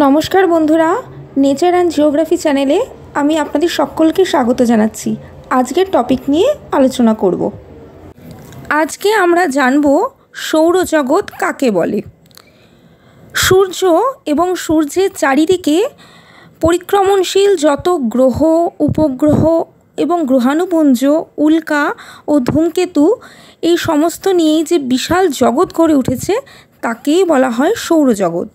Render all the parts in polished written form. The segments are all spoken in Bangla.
নমস্কার বন্ধুরা, নেচার অ্যান্ড জিওগ্রাফি চ্যানেলে আমি আপনাদের সকলকে স্বাগত জানাচ্ছি। আজকের টপিক নিয়ে আলোচনা করব। আজকে আমরা জানব সৌরজগৎ কাকে বলে। সূর্য এবং সূর্যের চারিদিকে পরিক্রমণশীল যত গ্রহ, উপগ্রহ এবং গ্রহাণুপুঞ্জ, উল্কা ও ধূমকেতু, এই সমস্ত নিয়েই যে বিশাল জগৎ গড়ে উঠেছে তাকেই বলা হয় সৌরজগৎ।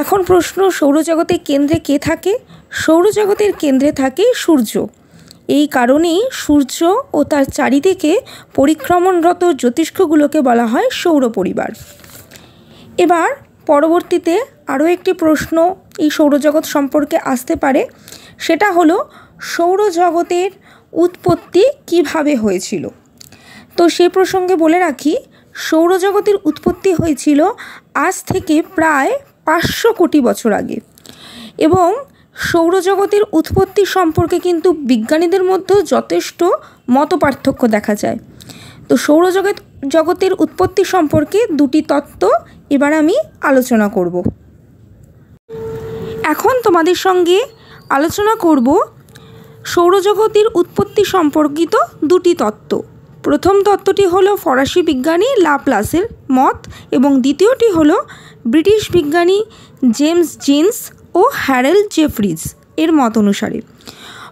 এখন প্রশ্ন, সৌরজগতের কেন্দ্রে কে থাকে? সৌরজগতের কেন্দ্রে থাকে সূর্য। এই কারণেই সূর্য ও তার চারিদিকে পরিক্রমণরত জ্যোতিষ্কগুলোকে বলা হয় সৌর পরিবার। এবার পরবর্তীতে আরও একটি প্রশ্ন এই সৌরজগৎ সম্পর্কে আসতে পারে, সেটা হলো সৌরজগতের উৎপত্তি কিভাবে হয়েছিল। তো সে প্রসঙ্গে বলে রাখি, সৌরজগতের উৎপত্তি হয়েছিল আজ থেকে প্রায় 500 কোটি বছর আগে, এবং সৌরজগতের উৎপত্তি সম্পর্কে কিন্তু বিজ্ঞানীদের মধ্যেও যথেষ্ট মতপার্থক্য দেখা যায়। তো সৌরজগতের উৎপত্তি সম্পর্কে দুটি তত্ত্ব এবার আমি আলোচনা করব। এখন তোমাদের সঙ্গে আলোচনা করব সৌরজগতের উৎপত্তি সম্পর্কিত দুটি তত্ত্ব। প্রথম তত্ত্বটি হলো ফরাসি বিজ্ঞানী লাপ্লাসের মত, এবং দ্বিতীয়টি হলো ব্রিটিশ বিজ্ঞানী জেমস জিন্স ও হ্যারল্ড জেফ্রিজ এর মত অনুসারে।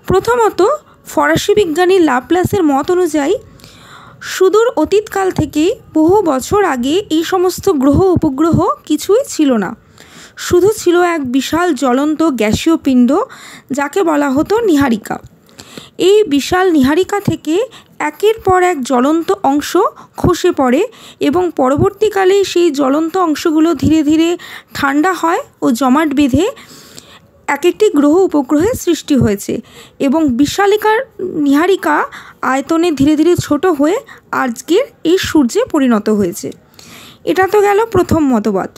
প্রথমত, ফরাসি বিজ্ঞানী লাপ্লাসের মত অনুযায়ী সুদূর অতীতকাল থেকেই বহু বছর আগে এই সমস্ত গ্রহ উপগ্রহ কিছুই ছিল না, শুধু ছিল এক বিশাল জ্বলন্ত গ্যাসীয় পিণ্ড যাকে বলা হতো নীহারিকা। এই বিশাল নীহারিকা থেকে একের পর এক জ্বলন্ত অংশ খসে পড়ে, এবং পরবর্তীকালে সেই জ্বলন্ত অংশগুলো ধীরে ধীরে ঠান্ডা হয় ও জমাট বেঁধে এক একটি গ্রহ উপগ্রহের সৃষ্টি হয়েছে, এবং বিশালিকার নীহারিকা আয়তনে ধীরে ধীরে ছোট হয়ে আজকের এই সূর্যে পরিণত হয়েছে। এটা তো গেল প্রথম মতবাদ।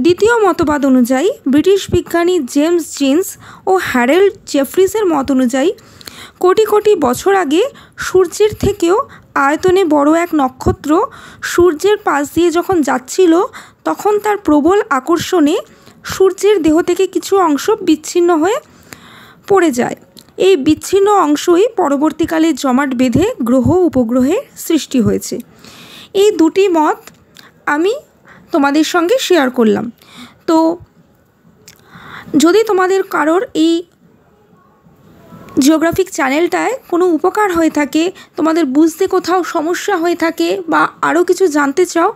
দ্বিতীয় মতবাদ অনুযায়ী ব্রিটিশ বিজ্ঞানী জেমস জিন্স ও হ্যারল্ড জেফ্রিজের মত অনুযায়ী কোটি কোটি বছর আগে সূর্যের থেকেও আয়তনে বড় এক নক্ষত্র সূর্যের পাশ দিয়ে যখন যাচ্ছিল, তখন তার প্রবল আকর্ষণে সূর্যের দেহ থেকে কিছু অংশ বিচ্ছিন্ন হয়ে পড়ে যায়। এই বিচ্ছিন্ন অংশই পরবর্তীকালে জমাট বেঁধে গ্রহ উপগ্রহের সৃষ্টি হয়েছে। এই দুটি মত আমি তোমাদের সঙ্গে শেয়ার করলাম। তো যদি তোমাদের কারোর এই জিওগ্রাফিক চ্যানেলটায় কোনো উপকার হয়ে থাকে, তোমাদের বুঝতে কোথাও সমস্যা হয়ে থাকে, বা আরও কিছু জানতে চাও,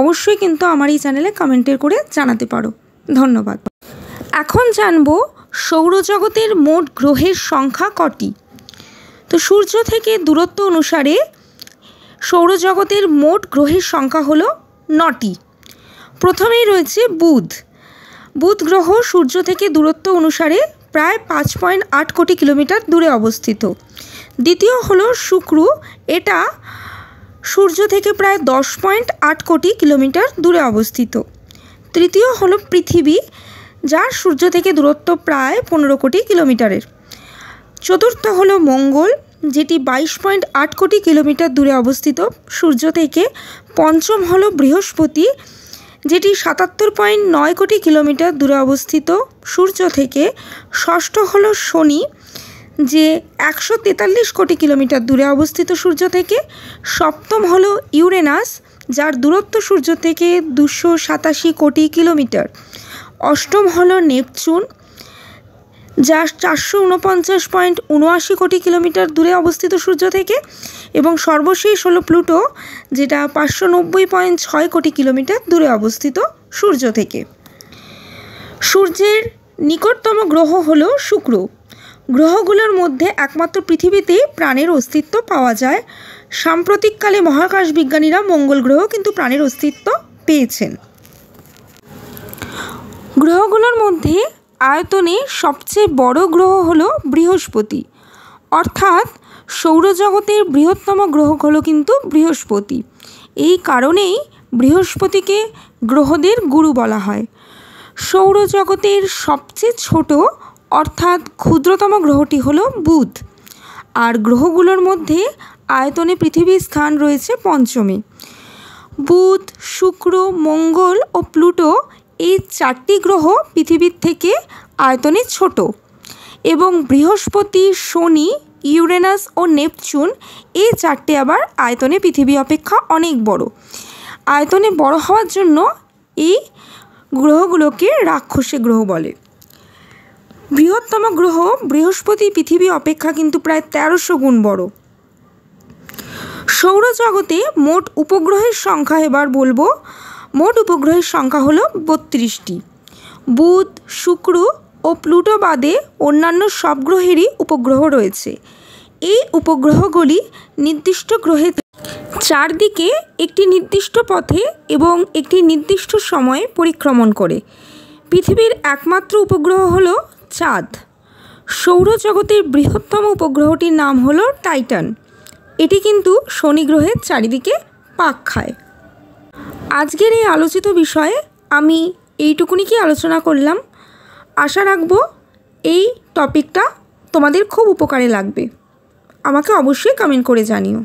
অবশ্যই কিন্তু আমার এই চ্যানেলে কমেন্টের করে জানাতে পারো। ধন্যবাদ। এখন জানব সৌরজগতের মোট গ্রহের সংখ্যা কটি। তো সূর্য থেকে দূরত্ব অনুসারে সৌরজগতের মোট গ্রহের সংখ্যা হলো 9টি। প্রথমেই রয়েছে বুধ। বুধ গ্রহ সূর্য থেকে দূরত্ব অনুসারে প্রায় 5.8 কোটি কিলোমিটার দূরে অবস্থিত। দ্বিতীয় হলো শুক্র, এটা সূর্য থেকে প্রায় 10.8 কোটি কিলোমিটার দূরে অবস্থিত। তৃতীয় হলো পৃথিবী, যার সূর্য থেকে দূরত্ব প্রায় 15 কোটি কিলোমিটারের। চতুর্থ হলো মঙ্গল, যেটি 22.8 কোটি কিলোমিটার দূরে অবস্থিত সূর্য থেকে। পঞ্চম হলো বৃহস্পতি, যেটি 77.9 কোটি কিলোমিটার দূরে অবস্থিত সূর্য থেকে। ষষ্ঠ হলো শনি, যে 143 কোটি কিলোমিটার দূরে অবস্থিত সূর্য থেকে। সপ্তম হলো ইউরেনাস, যার দূরত্ব সূর্য থেকে 287 কোটি কিলোমিটার। অষ্টম হলো নেপচুন, যা 449.79 কোটি কিলোমিটার দূরে অবস্থিত সূর্য থেকে। এবং সর্বশেষ হলো প্লুটো, যেটা 590.6 কোটি কিলোমিটার দূরে অবস্থিত সূর্য থেকে। সূর্যের নিকটতম গ্রহ হলো শুক্র। গ্রহগুলোর মধ্যে একমাত্র পৃথিবীতেই প্রাণের অস্তিত্ব পাওয়া যায়। সাম্প্রতিককালে মহাকাশ বিজ্ঞানীরা মঙ্গল গ্রহ কিন্তু প্রাণের অস্তিত্ব পেয়েছেন। গ্রহগুলোর মধ্যে আয়তনে সবচেয়ে বড় গ্রহ হলো বৃহস্পতি, অর্থাৎ সৌরজগতের বৃহত্তম গ্রহ হলো কিন্তু বৃহস্পতি। এই কারণেই বৃহস্পতিকে গ্রহদের গুরু বলা হয়। সৌরজগতের সবচেয়ে ছোট অর্থাৎ ক্ষুদ্রতম গ্রহটি হলো বুধ, আর গ্রহগুলোর মধ্যে আয়তনে পৃথিবীর স্থান রয়েছে পঞ্চমে। বুধ, শুক্র, মঙ্গল ও প্লুটো এই 4টি গ্রহ পৃথিবীর থেকে আয়তনে ছোট এবং বৃহস্পতি, শনি, ইউরেনাস ও নেপচুন এই 4টে আবার আয়তনে পৃথিবী অপেক্ষা অনেক বড়। আয়তনে বড় হওয়ার জন্য এই গ্রহগুলোকে রাক্ষসী গ্রহ বলে। বৃহত্তম গ্রহ বৃহস্পতি পৃথিবী অপেক্ষা কিন্তু প্রায় 1300 গুণ বড়। সৌরজগতে মোট উপগ্রহের সংখ্যা এবার বলবো। মোট উপগ্রহের সংখ্যা হলো 32টি। বুধ, শুক্র ও প্লুটো বাদে অন্যান্য সব গ্রহেরই উপগ্রহ রয়েছে। এই উপগ্রহগুলি নির্দিষ্ট গ্রহের চারদিকে একটি নির্দিষ্ট পথে এবং একটি নির্দিষ্ট সময়ে পরিক্রমণ করে। পৃথিবীর একমাত্র উপগ্রহ হলো চাঁদ। সৌরজগতের বৃহত্তম উপগ্রহটির নাম হলো টাইটান। এটি কিন্তু শনি গ্রহের চারিদিকে পাক খায়। আজকের এই আলোচিত বিষয়ে আমি এইটুকুনি কি আলোচনা করলাম। আশা রাখবো এই টপিকটা তোমাদের খুব উপকারে লাগবে। আমাকে অবশ্যই কমেন্ট করে জানিও।